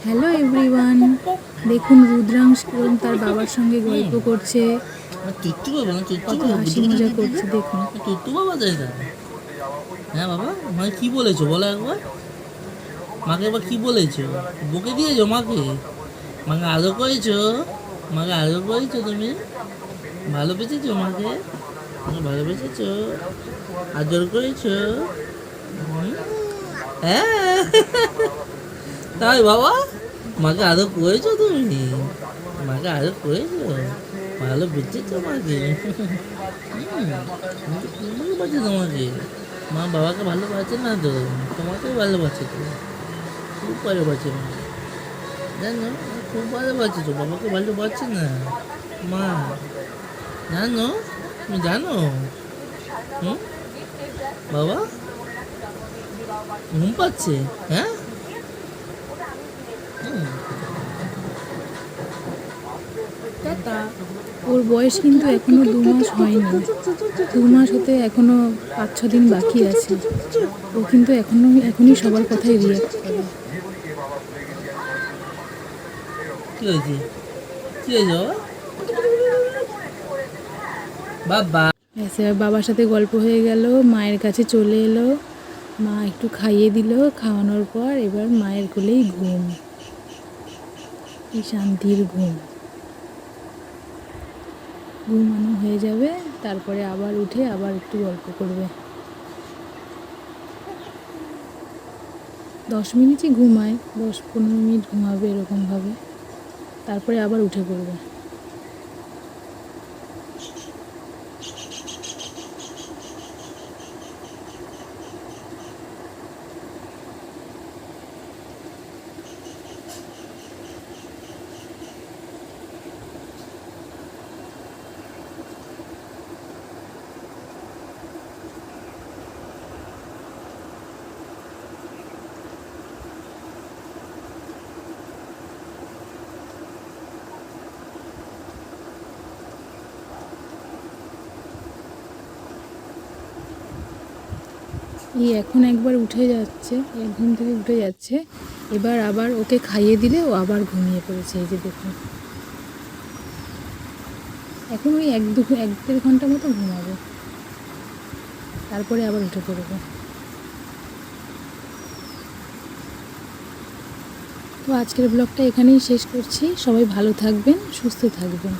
Hello everyone, দেখুন রুদ্রাংশ এবং তার বাবার সঙ্গে গল্প করছে। টুট্টু বাবা না টুট্টু কত বাবা হাসি মজা করছে দেখুন। টুট্টু বাবা তাই না? হ্যাঁ বাবা, মাকে কি বলেছো বলো একবার। মাকে একবার কি বলেছো? বকে দিয়েছো মাকে? মাকে আদর করেছো? মাকে আদর করেছো তুমি? ভালোবেসেছো মাকে? মাকে ভালোবেসেছো? আদর করেছো? হুম? হ্যাঁ তাই বাবা, মাকে আদর করেছো তুমি? মাকে আদর করেছো? ভালো বেঁচেছো মাকে? ভালোবাসে তোমাকে। মা বাবাকে ভালোবাসে না তো, তোমাকেই ভালোবাসে তো, খুব ভালোবাসে মা, জানো? খুব ভালোবাসে তো, বাবাকে ভালোবাসে না মা, জানো? তুমি জানো? হুম? বাবা ঘুম পাচ্ছে? হ্যাঁ। হুম। টাটা। ওর বয়স কিন্তু এখনো 2 মাস হয়নি। 2 মাস হতে এখনো 5-6 দিন বাকি আছে। ও কিন্তু এখনই সবার কথাই রিয়াক্ট করে। কি হয়েছে? কি হয়েছে বাবা? এসে বাবার সাথে গল্প হয়ে গেল, মায়ের কাছে চলে এলো, মা একটু খাইয়ে দিল, খাওয়ানোর পর এবার মায়ের কোলেই ঘুম। কি শান্তির ঘুম। ঘুমানো হয়ে যাবে, তারপরে আবার উঠে আবার একটু গল্প করবে। 10 মিনিটই ঘুমায়, 10-15 মিনিট ঘুমাবে এরকমভাবে, তারপরে আবার উঠে পড়বে। এখন একবার উঠে যাচ্ছে, ঘুম থেকে উঠে যাচ্ছে, এবার আবার ওকে খাইয়ে দিলে ও আবার ঘুমিয়ে পড়েছে। এই যে দেখুন, এখন ওই 1-1.5 ঘন্টা মতো ঘুমাবে, তারপরে আবার উঠে পড়বে। তো আজকের ব্লগটা এখানেই শেষ করছি। সবাই ভালো থাকবেন, সুস্থ থাকবেন।